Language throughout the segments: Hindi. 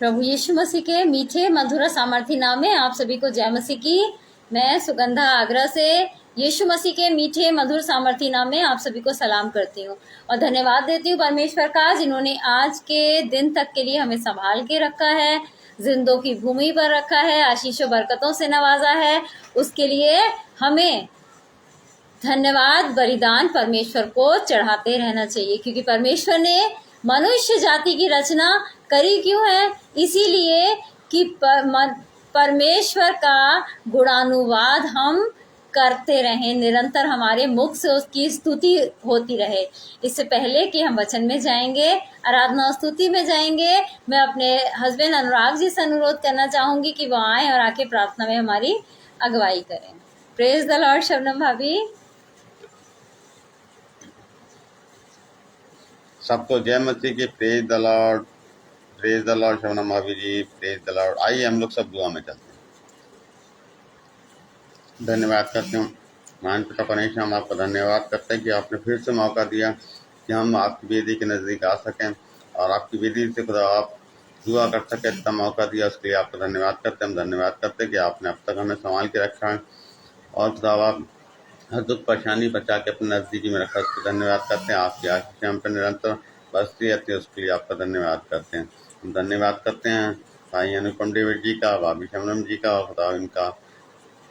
प्रभु यीशु मसीह के मीठे मधुर सामर्थी नाम में आप सभी को जय मसीह की। मैं सुगंधा आगरा से यीशु मसीह के मीठे मधुर सामर्थी नाम में आप सभी को सलाम करती हूँ और धन्यवाद देती हूँ परमेश्वर का, जिन्होंने आज के दिन तक के लिए हमें संभाल के रखा है, जिंदों की भूमि पर रखा है, आशीषों बरकतों से नवाजा है। उसके लिए हमें धन्यवाद बलिदान परमेश्वर को चढ़ाते रहना चाहिए, क्योंकि परमेश्वर ने मनुष्य जाति की रचना करी क्यों है? इसीलिए कि परमेश्वर का गुणानुवाद हम करते रहें, निरंतर हमारे मुख से उसकी स्तुति होती रहे। इससे पहले कि हम वचन में जाएंगे, आराधना और स्तुति में जाएंगे, मैं अपने हस्बैंड अनुराग जी से अनुरोध करना चाहूंगी कि वो आए और आके प्रार्थना में हमारी अगुवाई करें। प्रेज द लॉर्ड शबनम भाभी। सबको जय मसीह की। प्रेज द लॉर्ड शबनम भाभी जी, प्रेज द लॉर्ड। आइए हम लोग सब दुआ में चलते हैं। धन्यवाद करते हैं महान पिता परमेश्वर, हम आपका धन्यवाद करते हैं कि आपने फिर से मौका दिया कि हम आपकी वेदी के नज़दीक आ सकें और आपकी वेदी से खुदा आप दुआ कर सकें। इतना मौका दिया उसके लिए आपका धन्यवाद करते हैं। हम धन्यवाद करते हैं कि आपने अब तक हमें संभाल के रखा है और खुदा आप हर दुख परेशानी बचा के अपने नज़दीकी में रखा, उसको धन्यवाद करते हैं। आपकी आशीष हम पर निरंतर बसती रहती है, उसके लिए आपका धन्यवाद करते हैं। हम धन्यवाद करते हैं भाई अनुपम डेविड जी का, भाभी शबनम जी का, और खुदा इनका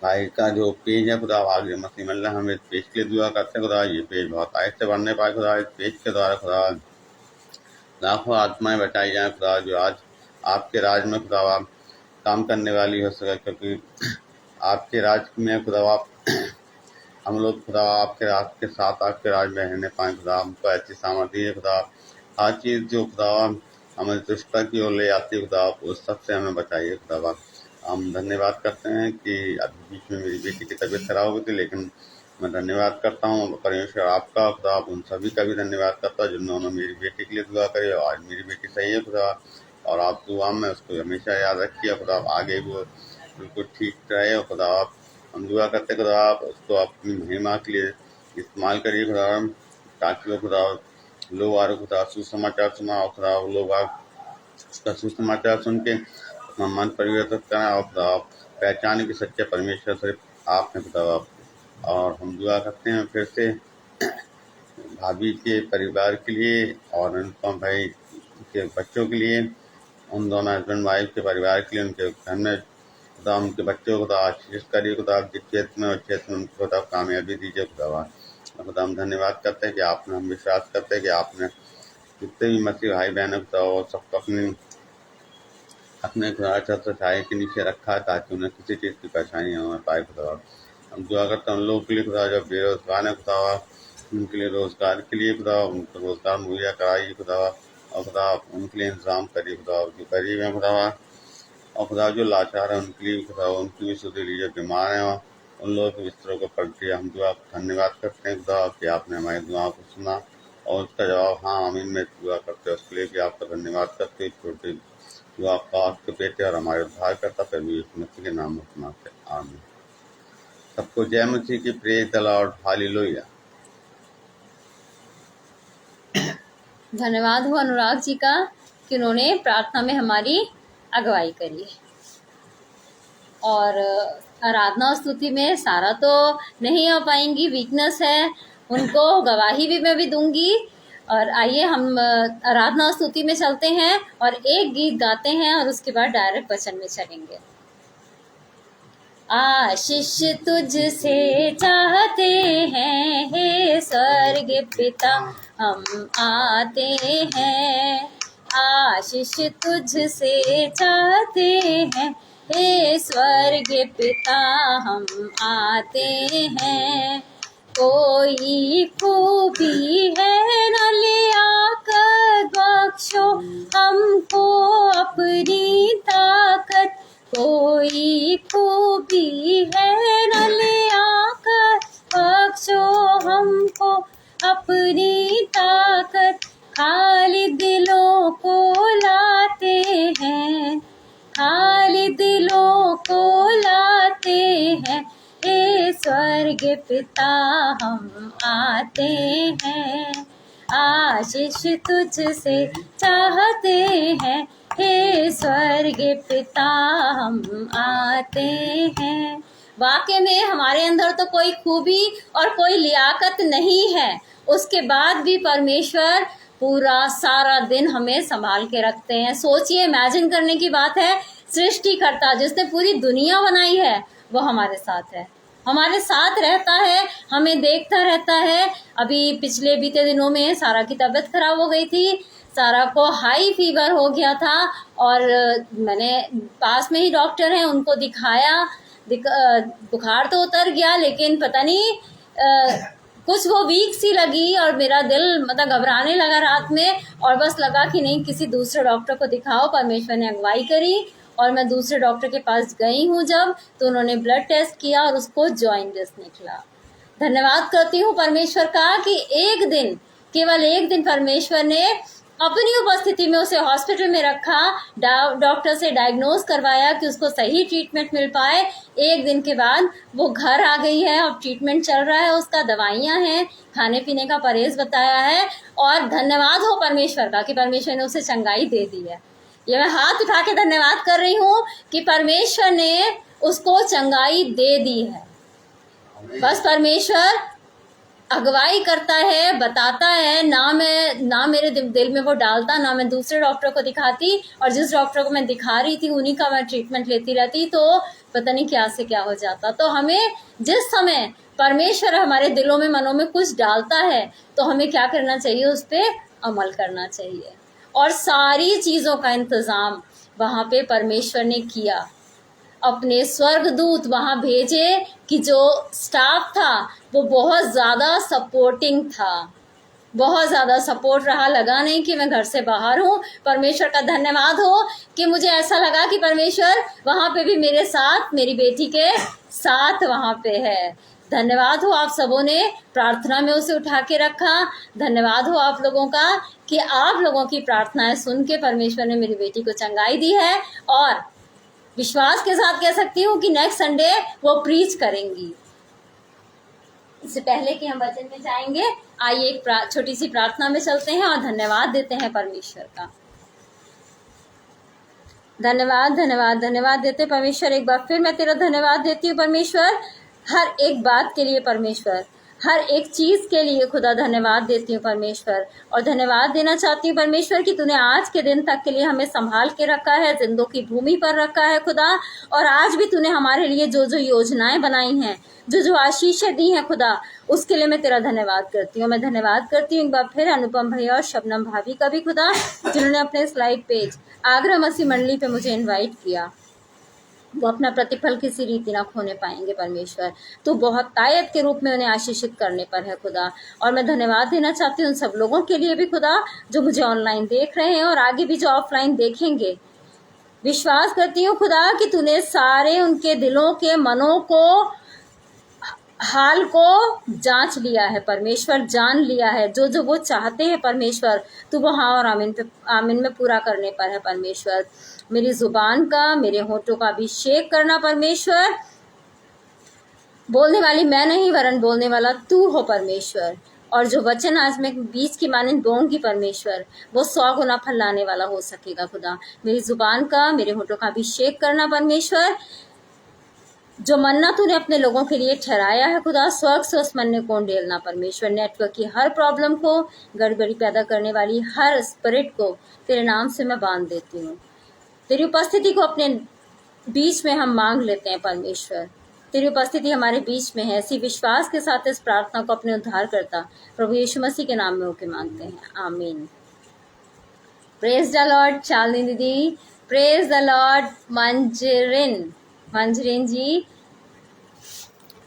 भाई का जो पेज है खुदा आगे मसीह मल्ला, हम इस पेज के लिए दुआ करते हैं। खुदा ये पेज बहुत आहिस्ते बढ़ने पाए खुदा, इस पेज के द्वारा खुदा लाखों आत्माएं बचाई जाएं खुदा, जो आज आपके राज में खुदा आप काम करने वाली हो सके, क्योंकि आपके राज में खुदा आप हम लोग खुदा आपके राज के साथ आपके राज में रहने पाए खुदा। हमको ऐसी सामर्थ्य है खुदा, हर चीज़ जो खुदा हमें दुष्टता की ओर ले आती है खुदा, आप उस सब से हमें बचाइए खुदा। हम धन्यवाद करते हैं कि अभी बीच में मेरी बेटी की तबीयत खराब हो गई थी, लेकिन मैं धन्यवाद करता हूँ परमेश्वर आपका खुदा, आप उन सभी का भी धन्यवाद करता हूँ जिन्होंने मेरी बेटी के लिए दुआ करी। और आज मेरी बेटी सही है खुदा, और आप दुआ में उसको हमेशा याद रखिए खुदा, आगे भी वो बिल्कुल ठीक रहे खुदा। आप हम दुआ करते खुदा, आप उसको अपनी महिमा के लिए इस्तेमाल करिए खुदा, ताकि वो खुदा लोग आ खुदा सुसमाचार सुना और खुदा लोग उसका सुसमाचार सुन के अपना मन परिवर्तित करें और खुदा आप पहचाने कि सच्चे परमेश्वर सिर्फ आप हैं खुदा। और हम दुआ करते हैं फिर से भाभी के परिवार के लिए और अनुपम भाई के बच्चों के लिए, उन दोनों हस्बैंड वाइफ के परिवार के लिए, उनके घर में खुदा उनके बच्चों को खुदा आशीष करिए खुदा, जिस क्षेत्र में और क्षेत्र में उनको खुदा कामयाबी दीजिए खुदा। खुदा हम धन्यवाद करते हैं कि आपने, हम विश्वास करते हैं कि आपने जितने भी मसीह भाई बहनों खुदा वो सबको अपने खुदा छाया के नीचे रखा है, ताकि उन्हें किसी चीज़ की परेशानी न पाए खुदा। हम दुआ करते हैं उन लोगों के लिए खुदा जो बेरोजगार है खुदा, उनके लिए रोजगार के लिए खुदा उनको रोजगार मुहैया कराइए खुदा, और खुदा उनके लिए इंतजाम करिए खुदा, जो गरीब हैं खुदा, और खुदा जो लाचार है उनके लिए खुदा उनकी भी सुधि लीजिए, बीमार हैं उन लोगों के बिस्तरों को पलटिए। हम दुआ धन्यवाद करते हैं खुदा कि आपने हमारी दुआओं को सुना और उसका जवाब हाँ आमीन में दुआ करते हैं, उसके लिए भी आपका धन्यवाद करते हैं। छोटी दुआ आपका आपके बेटे और हमारे उद्धार करता प्रभु यीशु मसीह के नाम में सुनाते आमीन। सबको जय मसीह की। Praise the Lord, hallelujah. धन्यवाद हो अनुराग जी का कि उन्होंने प्रार्थना में हमारी अगुवाई करी। और आराधना और स्तुति में सारा तो नहीं हो पाएंगी, वीकनेस है, उनको गवाही भी मैं भी दूंगी। और आइए हम आराधना और स्तुति में चलते हैं और एक गीत गाते हैं और उसके बाद डायरेक्ट वचन में चलेंगे। आशीष तुझसे चाहते हैं हे स्वर्ग पिता, हम आते हैं। आशीष तुझसे चाहते हैं हे स्वर्ग पिता, हम आते हैं। कोई खूबी है न ले आकर बख्शो हमको अपनी ताकत, कोई खूबी है न ले आकर बख्शो हमको अपनी ताकत। खाली दिलों को लाते हैं, खाली दिलों को लाते हैं हे स्वर्ग पिता, हम आते हैं। आशीष तुझसे चाहते हैं हे स्वर्ग पिता हम आते हैं। वाकई में हमारे अंदर तो कोई खूबी और कोई लियाकत नहीं है, उसके बाद भी परमेश्वर पूरा सारा दिन हमें संभाल के रखते हैं। सोचिए, इमेजिन करने की बात है, सृष्टिकर्ता जिसने पूरी दुनिया बनाई है वो हमारे साथ है, हमारे साथ रहता है, हमें देखता रहता है। अभी पिछले बीते दिनों में सारा की तबीयत खराब हो गई थी, सारा को हाई फीवर हो गया था और मैंने पास में ही डॉक्टर हैं उनको दिखाया। बुखार तो उतर गया लेकिन पता नहीं कुछ वो वीक सी लगी और मेरा दिल मतलब घबराने लगा रात में, और बस लगा कि नहीं किसी दूसरे डॉक्टर को दिखाओ। परमेश्वर ने अगुवाई करी और मैं दूसरे डॉक्टर के पास गई हूँ जब, तो उन्होंने ब्लड टेस्ट किया और उसको जॉइंटिस निकला। धन्यवाद करती हूँ परमेश्वर का कि एक दिन, केवल एक दिन परमेश्वर ने अपनी उपस्थिति में उसे हॉस्पिटल में रखा, डॉक्टर से डायग्नोज करवाया कि उसको सही ट्रीटमेंट मिल पाए। एक दिन के बाद वो घर आ गई है, अब ट्रीटमेंट चल रहा है उसका, दवाइयाँ हैं, खाने पीने का परहेज बताया है। और धन्यवाद हो परमेश्वर का कि परमेश्वर ने उसे चंगाई दे दी है। ये मैं हाथ उठा के धन्यवाद कर रही हूँ कि परमेश्वर ने उसको चंगाई दे दी है। बस परमेश्वर अगुवाई करता है, बताता है, ना मेरे दिल में वो डालता, ना मैं दूसरे डॉक्टर को दिखाती, और जिस डॉक्टर को मैं दिखा रही थी उन्हीं का मैं ट्रीटमेंट लेती रहती, तो पता नहीं क्या से क्या हो जाता। तो हमें जिस समय परमेश्वर हमारे दिलों में, मनों में कुछ डालता है तो हमें क्या करना चाहिए, उस पर अमल करना चाहिए। और सारी चीज़ों का इंतज़ाम वहाँ पे परमेश्वर ने किया, अपने स्वर्गदूत वहाँ भेजे कि जो स्टाफ था वो बहुत ज़्यादा सपोर्टिंग था, बहुत ज़्यादा सपोर्ट रहा। लगा नहीं कि मैं घर से बाहर हूँ। परमेश्वर का धन्यवाद हो कि मुझे ऐसा लगा कि परमेश्वर वहाँ पे भी मेरे साथ, मेरी बेटी के साथ वहाँ पे है। धन्यवाद हो आप सबों ने प्रार्थना में उसे उठा के रखा। धन्यवाद हो आप लोगों का कि आप लोगों की प्रार्थनाएं सुन के परमेश्वर ने मेरी बेटी को चंगाई दी है, और विश्वास के साथ कह सकती हूँ कि नेक्स्ट संडे वो प्रीच करेंगी। इससे पहले कि हम वचन में जाएंगे, आइए एक छोटी सी प्रार्थना में चलते हैं और धन्यवाद देते हैं परमेश्वर का। धन्यवाद धन्यवाद धन्यवाद देते परमेश्वर। एक बार फिर मैं तेरा धन्यवाद देती हूँ परमेश्वर, हर एक बात के लिए परमेश्वर, हर एक चीज़ के लिए खुदा धन्यवाद देती हूँ परमेश्वर। और धन्यवाद देना चाहती हूँ परमेश्वर कि तूने आज के दिन तक के लिए हमें संभाल के रखा है, जिंदों की भूमि पर रखा है खुदा। और आज भी तूने हमारे लिए जो जो योजनाएं बनाई हैं, जो जो आशीषें दी हैं खुदा, उसके लिए मैं तेरा धन्यवाद करती हूँ। मैं धन्यवाद करती हूँ एक बार फिर अनुपम भैया और शबनम भाभी का भी खुदा, जिन्होंने अपने स्लाइड पेज आगरा मसीह मंडली पे मुझे इन्वाइट किया। वो अपना प्रतिफल किसी रीति ना खोने पाएंगे परमेश्वर। तो बहुत तायत के रूप में उन्हें आशीषित करने पर है खुदा। और मैं धन्यवाद देना चाहती हूँ उन सब लोगों के लिए भी खुदा, जो मुझे ऑनलाइन देख रहे हैं और आगे भी जो ऑफलाइन देखेंगे। विश्वास करती हूँ खुदा कि तूने सारे उनके दिलों के, मनों को, हाल को जांच लिया है परमेश्वर, जान लिया है। जो जो वो चाहते हैं परमेश्वर, तू वो हाँ और आमीन में पूरा करने पर है परमेश्वर। मेरी जुबान का, मेरे होठों का अभिषेक करना परमेश्वर। बोलने वाली मैं नहीं वरन बोलने वाला तू हो परमेश्वर। और जो वचन आज मैं बीज की मानिंद बोऊंगी परमेश्वर, वो 100 गुना फल लाने वाला हो सकेगा खुदा। मेरी जुबान का, मेरे होठों का अभिषेक करना परमेश्वर। जो मन्ना तूने अपने लोगों के लिए ठहराया है खुदा, स्वर्ग से उस मन्ने को डेलना परमेश्वर। नेटवर्क की हर प्रॉब्लम को, गड़बड़ी पैदा करने वाली हर स्पिरिट को तेरे नाम से मैं बांध देती हूँ। तेरी उपस्थिति को अपने बीच में हम मांग लेते हैं परमेश्वर। तेरी उपस्थिति हमारे बीच में है। इसी विश्वास के साथ इस प्रार्थना को अपने उद्धार करता प्रभु यीशु मसीह के नाम में होके मांगते हैं, आमीन। प्रेज द लॉर्ड चालनी दीदी, प्रेज द लॉर्ड मंजरिन जी।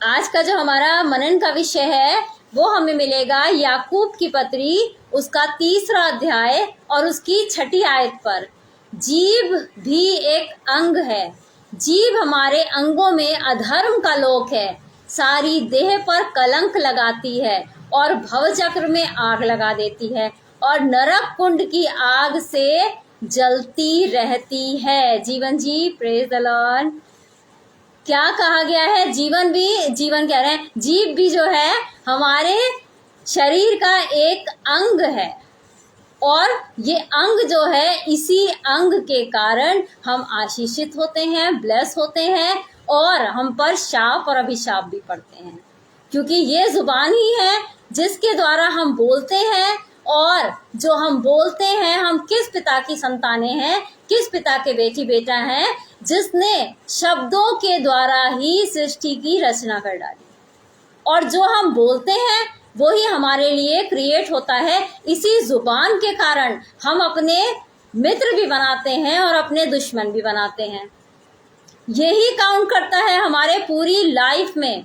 आज का जो हमारा मनन का विषय है वो हमें मिलेगा याकूब की पत्री, उसका 3 अध्याय और उसकी 6 आयत पर। जीभ भी एक अंग है। जीभ हमारे अंगों में अधर्म का लोक है, सारी देह पर कलंक लगाती है और भवचक्र में आग लगा देती है और नरक कुंड की आग से जलती रहती है। जीवन जी, प्रेज द लॉर्ड। क्या कहा गया है? जीवन कह रहे हैं, जीभ भी जो है हमारे शरीर का एक अंग है। और ये अंग जो है, इसी अंग के कारण हम आशीषित होते हैं, ब्लेस होते हैं, और हम पर शाप और अभिशाप भी पड़ते हैं, क्योंकि ये जुबान ही है जिसके द्वारा हम बोलते हैं। और जो हम बोलते हैं, हम किस पिता की संतानें हैं, किस पिता के बेटी बेटा हैं, जिसने शब्दों के द्वारा ही सृष्टि की रचना कर डाली। और जो हम बोलते हैं वो ही हमारे लिए क्रिएट होता है। इसी जुबान के कारण हम अपने मित्र भी बनाते हैं और अपने दुश्मन भी बनाते हैं। यही काउंट करता है हमारे पूरी लाइफ में।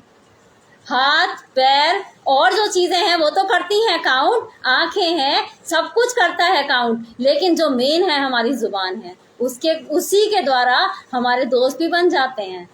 हाथ पैर और जो चीजें हैं वो तो करती हैं काउंट, आंखें हैं, सब कुछ करता है काउंट, लेकिन जो मेन है हमारी जुबान है, उसी के द्वारा हमारे दोस्त भी बन जाते हैं,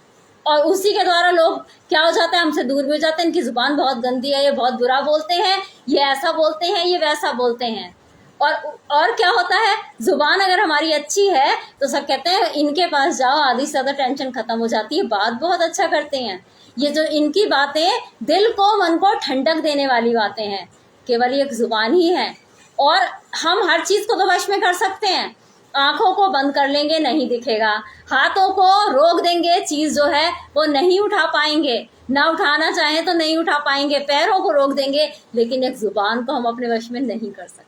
और उसी के द्वारा लोग क्या हो जाते हैं, हमसे दूर भी हो जाते हैं। इनकी जुबान बहुत गंदी है, ये बहुत बुरा बोलते हैं, ये ऐसा बोलते हैं, ये वैसा बोलते हैं। और क्या होता है, जुबान अगर हमारी अच्छी है तो सब कहते हैं इनके पास जाओ, आधी से ज्यादा टेंशन खत्म हो जाती है, बात बहुत अच्छा करते हैं। ये जो इनकी बातें दिल को मन को ठंडक देने वाली बातें हैं, केवल एक जुबान ही है। और हम हर चीज को तो वश में कर सकते हैं। आंखों को बंद कर लेंगे, नहीं दिखेगा। हाथों को रोक देंगे, चीज जो है वो नहीं उठा पाएंगे, ना उठाना चाहें तो नहीं उठा पाएंगे। पैरों को रोक देंगे, लेकिन एक जुबान को हम अपने वश में नहीं कर सकते।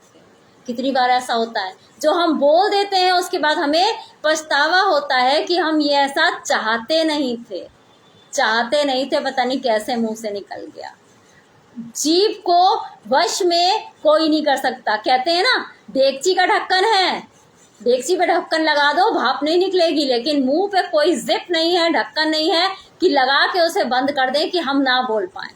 कितनी बार ऐसा होता है, जो हम बोल देते हैं उसके बाद हमें पछतावा होता है कि हम ये ऐसा चाहते नहीं थे, पता नहीं कैसे मुंह से निकल गया। जीभ को वश में कोई नहीं कर सकता। कहते हैं ना, डेगची का ढक्कन है, डेगची पे ढक्कन लगा दो, भाप नहीं निकलेगी, लेकिन मुंह पे कोई जिप नहीं है, ढक्कन नहीं है कि लगा के उसे बंद कर दें कि हम ना बोल पाए।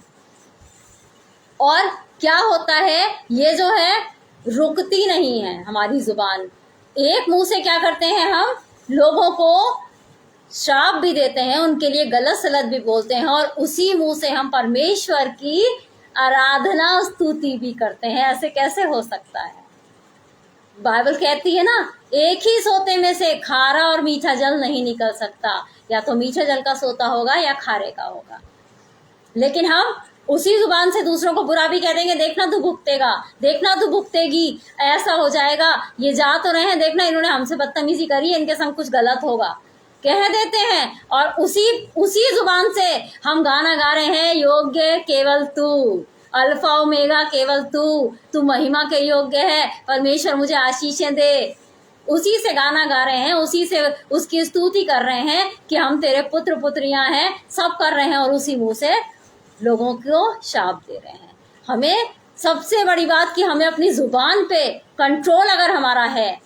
और क्या होता है, ये जो है रुकती नहीं है हमारी जुबान। एक मुंह से क्या करते हैं, हम लोगों को श्राप भी देते हैं, उनके लिए गलत सलत भी बोलते हैं, और उसी मुंह से हम परमेश्वर की आराधना स्तुति भी करते हैं। ऐसे कैसे हो सकता है? बाइबल कहती है ना, एक ही सोते में से खारा और मीठा जल नहीं निकल सकता, या तो मीठे जल का सोता होगा या खारे का होगा। लेकिन हम उसी जुबान से दूसरों को बुरा भी कह देंगे, देखना तू भुगतेगा, देखना तू भुगतेगी, ऐसा हो जाएगा, ये जा तो रहे हैं, देखना इन्होंने हमसे बदतमीजी करी है, इनके संग कुछ गलत होगा, कह देते हैं। और उसी जुबान से हम गाना गा रहे हैं, योग्य केवल तू, अल्फा ओमेगा केवल तू महिमा के योग्य है, परमेश्वर मुझे आशीषें दे। उसी से गाना गा रहे हैं, उसी से उसकी स्तुति कर रहे हैं कि हम तेरे पुत्र पुत्रियां हैं, सब कर रहे हैं, और उसी मुंह से लोगों को शाप दे रहे हैं। हमें सबसे बड़ी बात कि हमें अपनी जुबान पे कंट्रोल अगर हमारा है,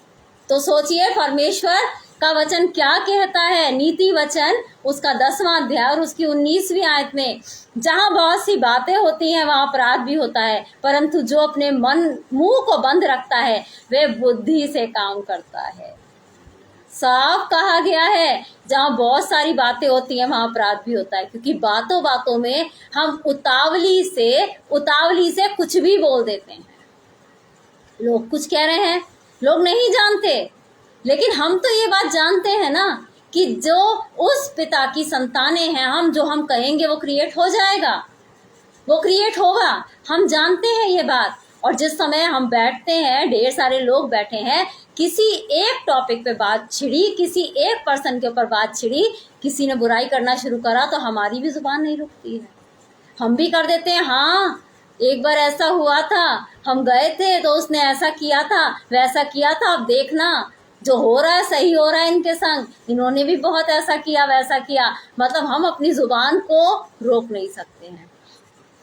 तो सोचिए परमेश्वर का वचन क्या कहता है। नीति वचन उसका 10वां अध्याय और उसकी 19वीं आयत में, जहां बहुत सी बातें होती हैं वहां अपराध भी होता है, परंतु जो अपने मुंह को बंद रखता है वह बुद्धि से काम करता है। साफ कहा गया है, जहां बहुत सारी बातें होती हैं वहां अपराध भी होता है, क्योंकि बातों बातों में हम उतावली से कुछ भी बोल देते हैं। लोग कुछ कह रहे हैं, लोग नहीं जानते, लेकिन हम तो ये बात जानते हैं ना कि जो उस पिता की संतानें हैं, हम जो हम कहेंगे वो क्रिएट हो जाएगा, वो क्रिएट होगा। हम जानते हैं ये बात। और जिस समय हम बैठते हैं, ढेर सारे लोग बैठे हैं, किसी एक टॉपिक पे बात छिड़ी, किसी एक पर्सन के ऊपर बात छिड़ी, किसी ने बुराई करना शुरू करा, तो हमारी भी जुबान नहीं रुकती है, हम भी कर देते हैं। हाँ, एक बार ऐसा हुआ था, हम गए थे तो उसने ऐसा किया था, वैसा किया था, अब देखना जो हो रहा है सही हो रहा है इनके संग, इन्होंने भी बहुत ऐसा किया वैसा किया। मतलब हम अपनी जुबान को रोक नहीं सकते हैं।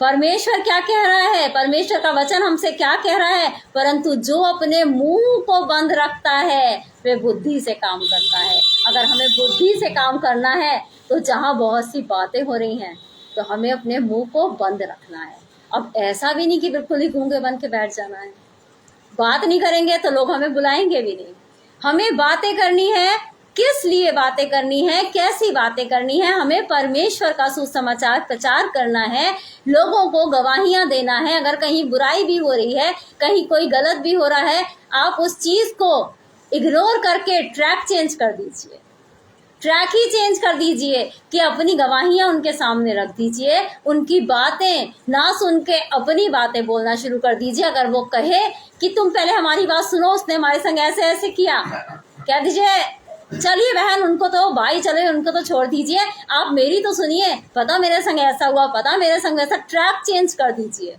परमेश्वर क्या कह रहा है, परमेश्वर का वचन हमसे क्या कह रहा है, परंतु जो अपने मुंह को बंद रखता है वे बुद्धि से काम करता है। अगर हमें बुद्धि से काम करना है तो जहां बहुत सी बातें हो रही हैं तो हमें अपने मुंह को बंद रखना है। अब ऐसा भी नहीं कि बिल्कुल ही गूंगे बन के बैठ जाना है। बात नहीं करेंगे तो लोग हमें बुलाएंगे भी नहीं। हमें बातें करनी है, किस लिए बातें करनी है, कैसी बातें करनी है, हमें परमेश्वर का सुसमाचार प्रचार करना है, लोगों को गवाहियां देना है। अगर कहीं बुराई भी हो रही है, कहीं कोई गलत भी हो रहा है, आप उस चीज को इग्नोर करके ट्रैक चेंज कर दीजिए। ट्रैक ही चेंज कर दीजिए कि अपनी गवाहियां उनके सामने रख दीजिए, उनकी बातें ना सुन के अपनी बातें बोलना शुरू कर दीजिए। अगर वो कहे कि तुम पहले हमारी बात सुनो, उसने हमारे संग ऐसे ऐसे किया, कह दीजिए चलिए बहन, उनको तो भाई चले, उनको तो छोड़ दीजिए, आप मेरी तो सुनिए, पता मेरे संग ऐसा हुआ, पता मेरे संग ऐसा। ट्रैक चेंज कर दीजिए।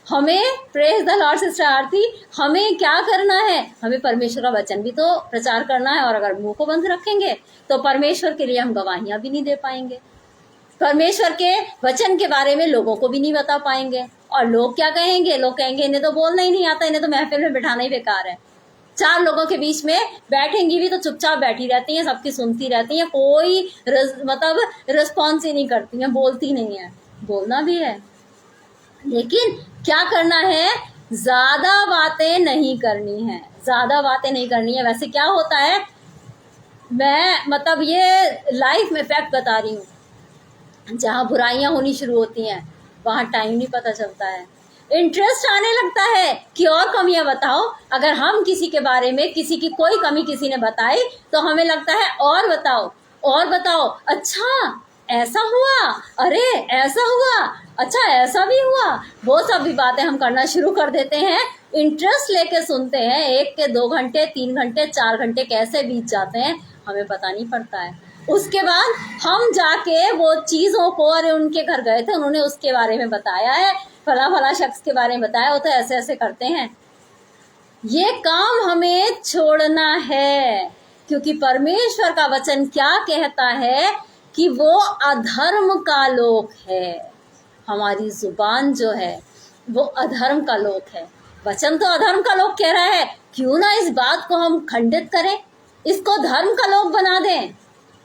हमें, प्रेज द लॉर्ड सिस्टर आरती, हमें क्या करना है? हमें परमेश्वर का वचन भी तो प्रचार करना है। और अगर मुंह को बंद रखेंगे तो परमेश्वर के लिए हम गवाहियां भी नहीं दे पाएंगे, परमेश्वर के वचन के बारे में लोगों को भी नहीं बता पाएंगे। और लोग क्या कहेंगे? लोग कहेंगे इन्हें तो बोलना ही नहीं आता, इन्हें तो महफिल में बिठाना ही बेकार है। 4 लोगों के बीच में बैठेंगी भी तो चुपचाप बैठी रहती हैं, सबकी सुनती रहती हैं, कोई मतलब रिस्पॉन्स ही नहीं करती हैं, बोलती नहीं है। बोलना भी है, लेकिन क्या करना है? ज्यादा बातें नहीं करनी है, ज्यादा बातें नहीं करनी है। वैसे क्या होता है, मैं मतलब ये लाइफ में फैक्ट बता रही हूँ, जहाँ बुराइयां होनी शुरू होती हैं वहाँ टाइम नहीं पता चलता है, इंटरेस्ट आने लगता है कि और कमियां बताओ। अगर हम किसी के बारे में, किसी की कोई कमी किसी ने बताई तो हमें लगता है और बताओ और बताओ, अच्छा ऐसा हुआ, अरे ऐसा हुआ, अच्छा ऐसा भी हुआ। वो सब भी बातें हम करना शुरू कर देते हैं, इंटरेस्ट लेके सुनते हैं। 1 के 2 घंटे, 3 घंटे, 4 घंटे कैसे बीत जाते हैं हमें पता नहीं पड़ता है। उसके बाद हम जाके वो चीज़ों को, अरे उनके घर गए थे, उन्होंने उसके बारे में बताया है, फला फला शख्स के बारे में बताया, वो तो ऐसे ऐसे करते हैं। ये काम हमें छोड़ना है, क्योंकि परमेश्वर का वचन क्या कहता है कि वो अधर्म का लोक है। हमारी जुबान जो है वो अधर्म का लोक है। वचन तो अधर्म का लोक कह रहा है, क्यों ना इस बात को हम खंडित करें, इसको धर्म का लोक बना दें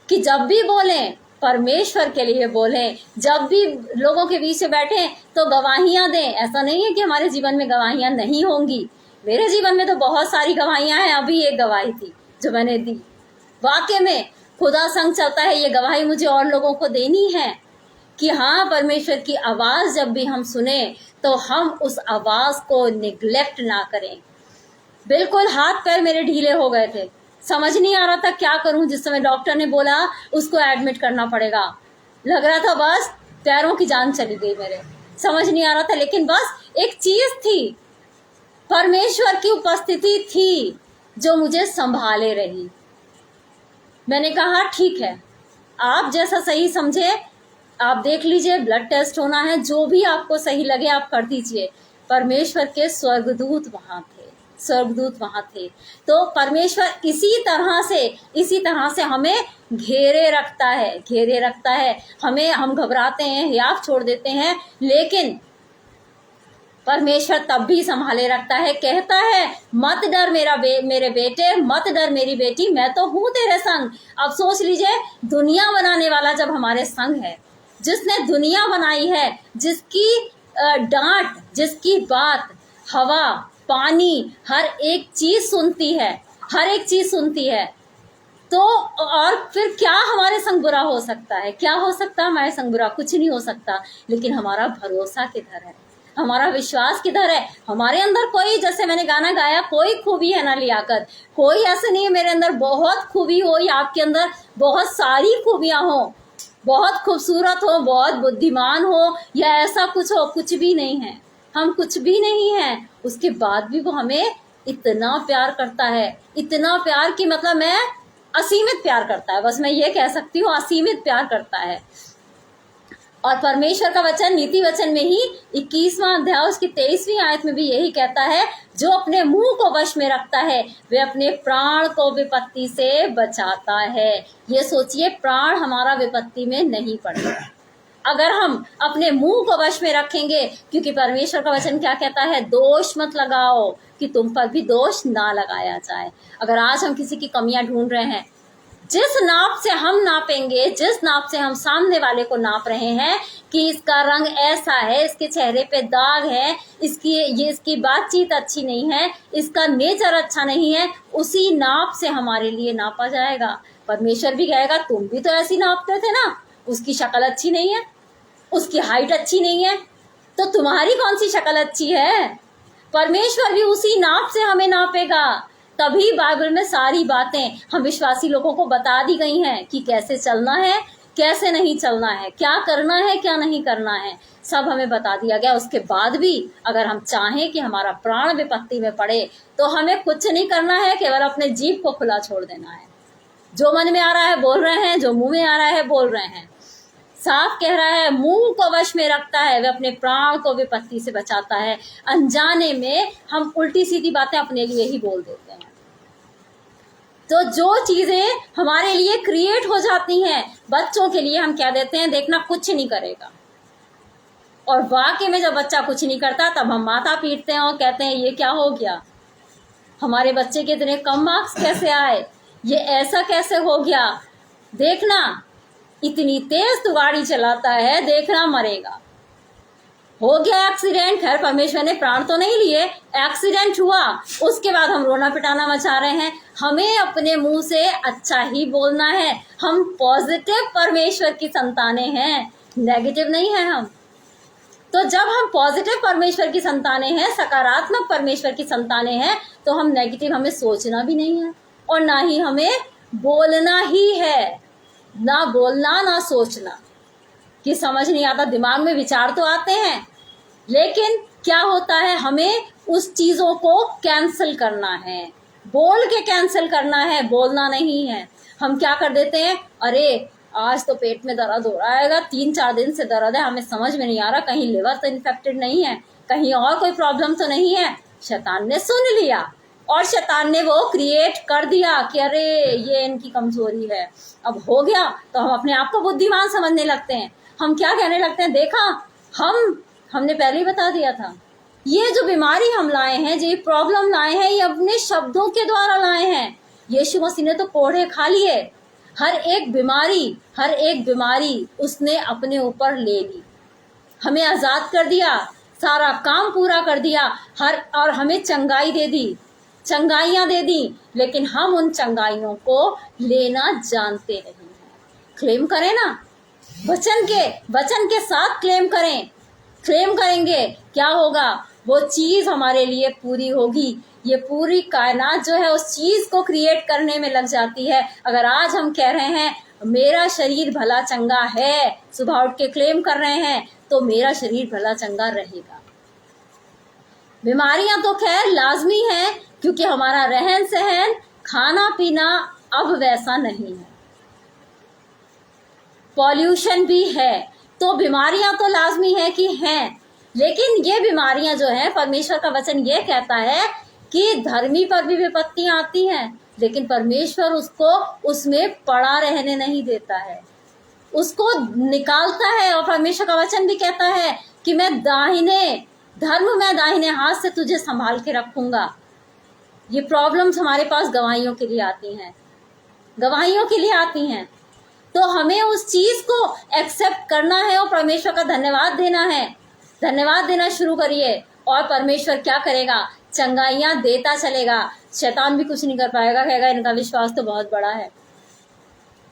कि जब भी बोलें परमेश्वर के लिए बोलें, जब भी लोगों के बीच में बैठें तो गवाहियां दें। ऐसा नहीं है कि हमारे जीवन में गवाहियां नहीं होंगी, मेरे जीवन में तो बहुत सारी गवाहियां हैं। अभी एक गवाही थी जो मैंने दी, वाकई में खुदा संग चलता है, ये गवाही मुझे और लोगों को देनी है कि हाँ, परमेश्वर की आवाज़ जब भी हम सुने तो हम उस आवाज़ को निगलेक्ट ना करें। बिल्कुल हाथ पैर मेरे ढीले हो गए थे, समझ नहीं आ रहा था क्या करूं। जिस समय डॉक्टर ने बोला उसको एडमिट करना पड़ेगा, लग रहा था बस पैरों की जान चली गई मेरे, समझ नहीं आ रहा था। लेकिन बस एक चीज़ थी, परमेश्वर की उपस्थिति थी जो मुझे संभाले रही। मैंने कहा ठीक है, आप जैसा सही समझे आप देख लीजिए, ब्लड टेस्ट होना है, जो भी आपको सही लगे आप कर दीजिए। परमेश्वर के स्वर्गदूत वहाँ थे, स्वर्गदूत वहाँ थे। तो परमेश्वर इसी तरह से हमें घेरे रखता है, घेरे रखता है हमें। हम घबराते हैं, हियाव छोड़ देते हैं, लेकिन परमेश्वर तब भी संभाले रखता है। कहता है मत डर मेरे बेटे, मत डर मेरी बेटी, मैं तो हूँ तेरे संग। अब सोच लीजिए, दुनिया बनाने वाला जब हमारे संग है, जिसने दुनिया बनाई है, जिसकी डांट, जिसकी बात हवा पानी हर एक चीज सुनती है, हर एक चीज सुनती है, तो और फिर क्या हमारे संग बुरा हो सकता है? क्या हो सकता है हमारे संग बुरा? कुछ नहीं हो सकता। लेकिन हमारा भरोसा किधर है, हमारा विश्वास किधर है? हमारे अंदर कोई, जैसे मैंने गाना गाया, कोई खूबी है ना लियाकत, कोई ऐसे नहीं है मेरे अंदर बहुत खूबी हो या आपके अंदर बहुत सारी खूबियां हो, बहुत खूबसूरत हो, बहुत बुद्धिमान हो या ऐसा कुछ हो, कुछ भी नहीं है। हम कुछ भी नहीं हैं, उसके बाद भी वो हमें इतना प्यार करता है, इतना प्यार कि मतलब मैं असीमित प्यार करता है, बस मैं ये कह सकती हूँ, असीमित प्यार करता है। और परमेश्वर का वचन नीति वचन में ही 21वां अध्याय उसकी 23वीं आयत में भी यही कहता है, जो अपने मुंह को वश में रखता है वे अपने प्राण को विपत्ति से बचाता है। ये सोचिए, प्राण हमारा विपत्ति में नहीं पड़ेगा अगर हम अपने मुंह को वश में रखेंगे, क्योंकि परमेश्वर का वचन क्या कहता है? दोष मत लगाओ कि तुम पर भी दोष ना लगाया जाए। अगर आज हम किसी की कमियां ढूंढ रहे हैं, जिस नाप से हम नापेंगे, जिस नाप से हम सामने वाले को नाप रहे हैं कि इसका रंग ऐसा है, इसके चेहरे पे दाग है, इसकी बातचीत अच्छी नहीं है, इसका नेचर अच्छा नहीं है, उसी नाप से हमारे लिए नापा जाएगा। परमेश्वर भी कहेगा तुम भी तो ऐसी नापते थे ना, उसकी शक्ल अच्छी नहीं है, उसकी हाइट अच्छी नहीं है, तो तुम्हारी कौन सी शक्ल अच्छी है? परमेश्वर भी उसी नाप से हमें नापेगा। तभी बाइबल में सारी बातें हम विश्वासी लोगों को बता दी गई हैं कि कैसे चलना है, कैसे नहीं चलना है, क्या करना है, क्या नहीं करना है, सब हमें बता दिया गया। उसके बाद भी अगर हम चाहें कि हमारा प्राण विपत्ति में पड़े तो हमें कुछ नहीं करना है, केवल अपने जीभ को खुला छोड़ देना है। जो मन में आ रहा है बोल रहे हैं, जो मुंह में आ रहा है बोल रहे हैं। साफ कह रहा है, मुंह को वश में रखता है वह अपने प्राण को विपत्ति से बचाता है। अनजाने में हम उल्टी सीधी बातें अपने लिए ही बोल देते हैं। तो जो चीजें हमारे लिए क्रिएट हो जाती हैं, बच्चों के लिए हम क्या देते हैं, देखना कुछ नहीं करेगा। और वाकई में जब बच्चा कुछ नहीं करता तब हम माथा पीटते हैं और कहते हैं ये क्या हो गया, हमारे बच्चे के इतने कम मार्क्स कैसे आए, ये ऐसा कैसे हो गया, देखना इतनी तेज तू गाड़ी चलाता है, देखना मरेगा। हो गया एक्सीडेंट, खैर परमेश्वर ने प्राण तो नहीं लिए, एक्सीडेंट हुआ, उसके बाद हम रोना पिटाना मचा रहे हैं। हमें अपने मुंह से अच्छा ही बोलना है। हम पॉजिटिव परमेश्वर की संतानें हैं, नेगेटिव नहीं है हम। तो जब हम पॉजिटिव परमेश्वर की संतानें हैं, सकारात्मक परमेश्वर की संतानें हैं, तो हम नेगेटिव हमें सोचना भी नहीं है और ना ही हमें बोलना ही है। ना बोलना ना सोचना, कि समझ नहीं आता, दिमाग में विचार तो आते हैं लेकिन क्या होता है, हमें उस चीजों को कैंसिल करना है, बोल के कैंसिल करना है, बोलना नहीं है। हम क्या कर देते हैं, अरे आज तो पेट में दर्द हो रहा है, 3-4 दिन से दर्द है, हमें समझ में नहीं आ रहा, कहीं लिवर तो इन्फेक्टेड नहीं है, कहीं और कोई प्रॉब्लम तो नहीं है। शैतान ने सुन लिया और शैतान ने वो क्रिएट कर दिया कि अरे ये इनकी कमजोरी है। अब हो गया तो हम अपने आप को बुद्धिमान समझने लगते हैं। हम क्या कहने लगते हैं, देखा हमने पहले ही बता दिया था, ये जो बीमारी हम लाए हैं, जो प्रॉब्लम लाए हैं, ये अपने शब्दों के द्वारा लाए हैं। यीशु मसीह ने तो कोड़े खा लिए, हर एक बीमारी उसने अपने ऊपर ले ली, हमें आजाद कर दिया, सारा काम पूरा कर दिया, और हमें चंगाई दे दी, चंगाइयां दे दी, लेकिन हम उन चंगाइयों को लेना जानते नहीं हैं। क्लेम करें ना, वचन के साथ क्लेम करेंगे, क्या होगा, वो चीज हमारे लिए पूरी होगी। ये पूरी कायनात जो है उस चीज को क्रिएट करने में लग जाती है। अगर आज हम कह रहे हैं मेरा शरीर भला चंगा है, सुबह उठ के क्लेम कर रहे हैं, तो मेरा शरीर भला चंगा रहेगा। बीमारियां तो खैर लाजमी है, क्योंकि हमारा रहन सहन, खाना पीना अब वैसा नहीं है, पॉल्यूशन भी है, तो बीमारियां तो लाजमी है कि हैं। लेकिन ये बीमारियां जो हैं, परमेश्वर का वचन ये कहता है कि धर्मी पर भी विपत्तियां आती हैं, लेकिन परमेश्वर उसको उसमें पड़ा रहने नहीं देता है, उसको निकालता है। और परमेश्वर का वचन भी कहता है कि मैं दाहिने हाथ से तुझे संभाल के रखूंगा। ये प्रॉब्लम्स हमारे पास गवाहियों के लिए आती हैं, तो हमें उस चीज को एक्सेप्ट करना है और परमेश्वर का धन्यवाद देना शुरू करिए। और परमेश्वर क्या करेगा, चंगाइयां देता चलेगा। शैतान भी कुछ नहीं कर पाएगा, कहेगा इनका विश्वास तो बहुत बड़ा है,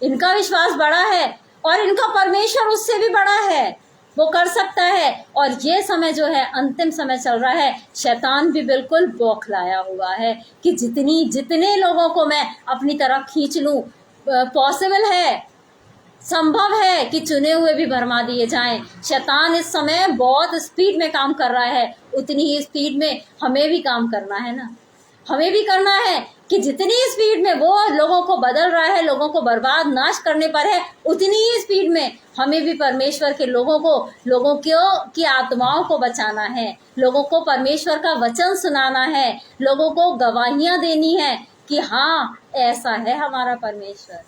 इनका विश्वास बड़ा है और इनका परमेश्वर उससे भी बड़ा है, वो कर सकता है। और ये समय जो है अंतिम समय चल रहा है, शैतान भी बिल्कुल बौखलाया हुआ है कि जितने लोगों को मैं अपनी तरफ खींच लूं, पॉसिबल है, संभव है कि चुने हुए भी भरमा दिए जाएं। शैतान इस समय बहुत स्पीड में काम कर रहा है, उतनी ही स्पीड में हमें भी काम करना है ना, हमें भी करना है कि जितनी स्पीड में वो लोगों को बदल रहा है, लोगों को बर्बाद नाश करने पर है, उतनी ही स्पीड में हमें भी परमेश्वर के लोगों की आत्माओं को बचाना है, लोगों को परमेश्वर का वचन सुनाना है, लोगों को गवाहियां देनी है कि हाँ ऐसा है हमारा परमेश्वर,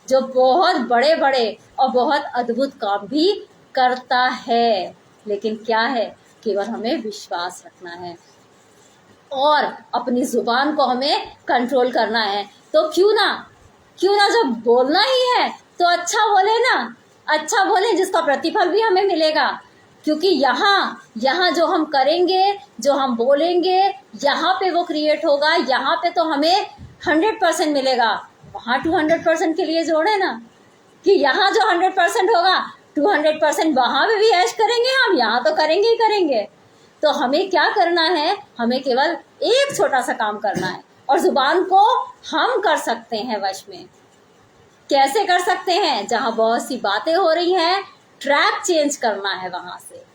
जो बहुत बड़े बड़े और बहुत अद्भुत काम भी करता है। लेकिन क्या है, केवल हमें विश्वास रखना है और अपनी जुबान को हमें कंट्रोल करना है। तो क्यों ना जब बोलना ही है तो अच्छा बोले जिसका प्रतिफल भी हमें मिलेगा। क्योंकि यहाँ जो हम करेंगे, जो हम बोलेंगे, यहाँ पे वो क्रिएट होगा, यहाँ पे तो हमें 100% मिलेगा। वहाँ 200% के लिए जोड़े ना कि यहाँ जो 100% होगा 200% वहाँ पे भी ऐश करेंगे हम, यहाँ तो करेंगे ही करेंगे। तो हमें क्या करना है, हमें केवल एक छोटा सा काम करना है, और जुबान को हम कर सकते हैं वश में। कैसे कर सकते हैं? जहां बहुत सी बातें हो रही हैं, ट्रैक चेंज करना है, वहां से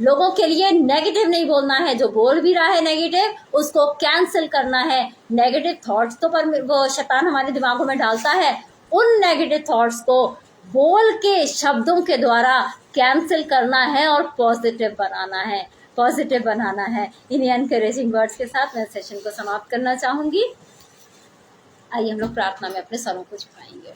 लोगों के लिए नेगेटिव नहीं बोलना है। जो बोल भी रहा है नेगेटिव, उसको कैंसिल करना है। नेगेटिव थॉट्स तो पर वो शैतान हमारे दिमागों में डालता है, उन नेगेटिव थॉट्स को बोल के, शब्दों के द्वारा कैंसिल करना है और पॉजिटिव बनाना है, पॉजिटिव बनाना है। इन्हीं एनकरेजिंग वर्ड्स के साथ मैं सेशन को समाप्त करना चाहूंगी। आइए हम लोग प्रार्थना में अपने सरों को झुकाएंगे।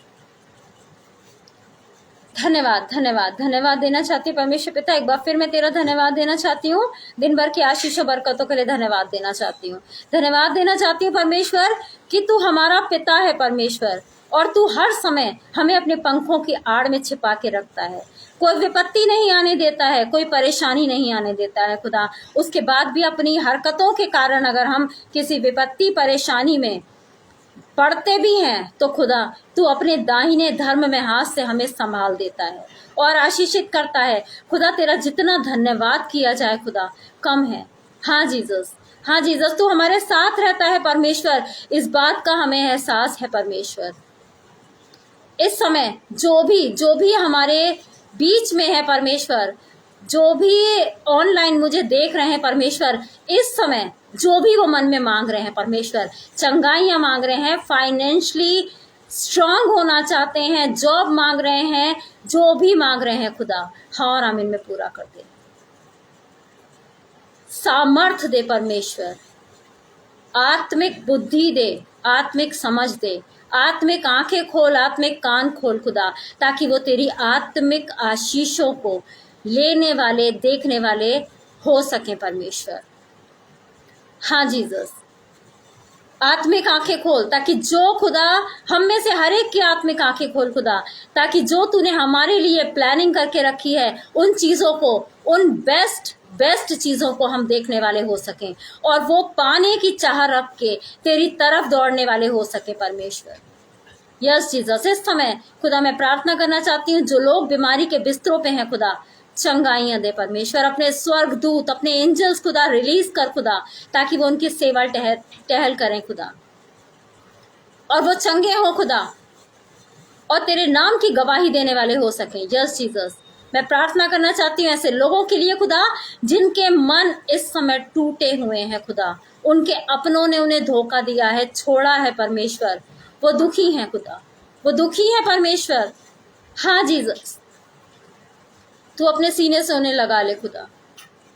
धन्यवाद, धन्यवाद, धन्यवाद देना चाहती हूँ परमेश्वर पिता। एक बार फिर मैं तेरा धन्यवाद देना चाहती हूँ। दिन भर की आशीषों बरकतों के लिए धन्यवाद देना चाहती हूँ। धन्यवाद देना चाहती हूँ परमेश्वर कि तू हमारा पिता है परमेश्वर, और तू हर समय हमें अपने पंखों की आड़ में छिपा के रखता है। कोई विपत्ति नहीं आने देता है, कोई परेशानी नहीं आने देता है खुदा। उसके बाद भी अपनी हरकतों के कारण अगर हम किसी विपत्ति, परेशानी में पढ़ते भी हैं तो खुदा तू अपने दाहिने धर्म में हाथ से हमें संभाल देता है और आशीषित करता है। खुदा तेरा जितना धन्यवाद किया जाए खुदा कम है। हाँ जीसस, हाँ जीसस, तू हमारे साथ रहता है परमेश्वर। इस बात का हमें एहसास है परमेश्वर। इस समय जो भी हमारे बीच में है परमेश्वर, जो भी ऑनलाइन मुझे देख रहे हैं परमेश्वर, इस समय जो भी वो मन में मांग रहे हैं परमेश्वर, चंगाइयां मांग रहे हैं, फाइनेंशियली स्ट्रांग होना चाहते हैं, जॉब मांग रहे हैं, जो भी मांग रहे हैं खुदा, हाँ और आमीन में पूरा कर दे। सामर्थ दे परमेश्वर, आत्मिक बुद्धि दे, आत्मिक समझ दे, आत्मिक आंखें खोल, आत्मिक कान खोल खुदा, ताकि वो तेरी आत्मिक आशीषों को लेने वाले, देखने वाले हो सके परमेश्वर। हाँ जीसस, आत्मिक आंखें खोल, ताकि जो खुदा हम में से हर एक की आत्मिक आंखें खोल खुदा, ताकि जो तूने हमारे लिए प्लानिंग करके रखी है उन चीजों को, उन बेस्ट चीजों को हम देखने वाले हो सकें और वो पाने की चाह रख के तेरी तरफ दौड़ने वाले हो सके परमेश्वर। यस जीसस, इस समय खुदा मैं प्रार्थना करना चाहती हूँ जो लोग बीमारी के बिस्तरों पे हैं खुदा, चंगाइयां दे परमेश्वर। अपने स्वर्ग दूत, अपने एंजल्स खुदा रिलीज कर खुदा, ताकि वो उनकी सेवा टहल करें खुदा, और वो चंगे हो खुदा और तेरे नाम की गवाही देने वाले हो सके। यस जीसस, मैं प्रार्थना करना चाहती हूँ ऐसे लोगों के लिए खुदा जिनके मन इस समय टूटे हुए हैं खुदा, उनके अपनों ने उन्हें धोखा दिया है, छोड़ा है परमेश्वर, वो दुखी हैं खुदा, वो दुखी है परमेश्वर। हाँ जीसस, तू अपने सीने से उन्हें लगा ले खुदा,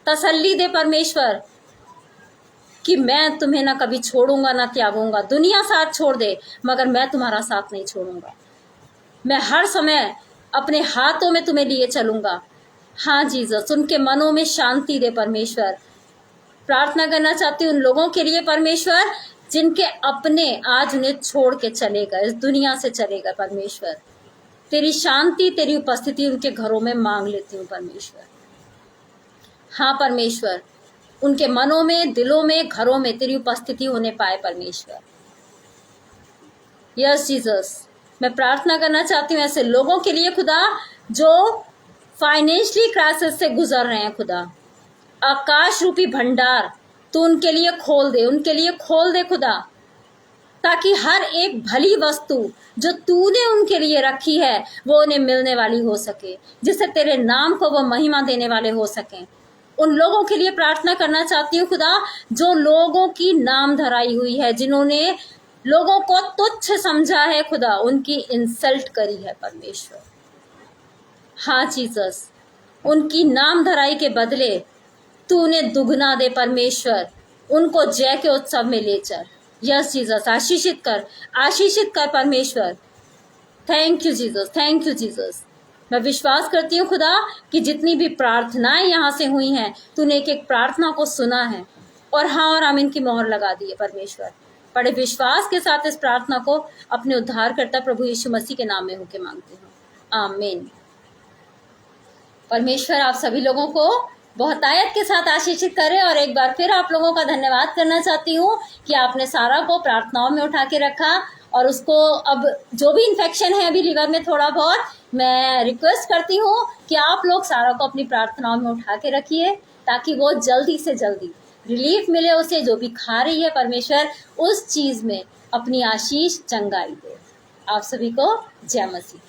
तसल्ली दे परमेश्वर कि मैं तुम्हें ना कभी छोड़ूंगा ना त्यागूंगा। दुनिया साथ छोड़ दे मगर मैं तुम्हारा साथ नहीं छोड़ूंगा। मैं हर समय अपने हाथों में तुम्हें लिए चलूंगा। हाँ जीसस, उनके मनों में शांति दे परमेश्वर। प्रार्थना करना चाहती हूँ उन लोगों के लिए परमेश्वर जिनके अपने आज उन्हें छोड़ के चलेगा, इस दुनिया से चलेगा परमेश्वर। तेरी शांति, तेरी उपस्थिति उनके घरों में मांग लेती हूँ परमेश्वर। हाँ परमेश्वर, उनके मनों में, दिलों में, घरों में तेरी उपस्थिति होने पाए परमेश्वर। यस जीसस, मैं प्रार्थना करना चाहती हूँ ऐसे लोगों के लिए खुदा जो फाइनेंशियली क्राइसिस से गुजर रहे हैं खुदा। आकाश रूपी भंडार तू उनके लिए खोल दे, उनके लिए खोल दे खुदा, ताकि हर एक भली वस्तु जो तूने उनके लिए रखी है वो उन्हें मिलने वाली हो सके, जिससे तेरे नाम को वो महिमा देने वाले हो सकें। उन लोगों के लिए प्रार्थना करना चाहती हूँ खुदा जो लोगों की नाम धराई हुई है, जिन्होंने लोगों को तुच्छ समझा है खुदा, उनकी इंसल्ट करी है परमेश्वर। हाँ जीसस, उनकी नाम धराई के बदले तू उन्हें दुगना दे परमेश्वर, उनको जय के उत्सव में ले चल। यस जीसस, आशीषित कर परमेश्वर। Thank you Jesus, thank you Jesus. मैं विश्वास करती हूँ खुदा कि जितनी भी प्रार्थनाएं यहाँ से हुई हैं, तूने एक एक प्रार्थना को सुना है और हाँ और आमीन की मोहर लगा दी है परमेश्वर। बड़े विश्वास के साथ इस प्रार्थना को अपने उद्धारकर्ता प्रभु यीशु मसीह के नाम में होके मांगती हूँ, आमीन। परमेश्वर आप सभी लोगों को बहुत आयत के साथ आशीषित करे और एक बार फिर आप लोगों का धन्यवाद करना चाहती हूँ कि आपने सारा को प्रार्थनाओं में उठा के रखा और उसको अब जो भी इन्फेक्शन है अभी लीवर में थोड़ा बहुत, मैं रिक्वेस्ट करती हूँ कि आप लोग सारा को अपनी प्रार्थनाओं में उठा के रखिए ताकि वो जल्दी से जल्दी रिलीफ मिले उसे, जो भी खा रही है परमेश्वर उस चीज़ में अपनी आशीष चंगाई दे। आप सभी को जय मसीह।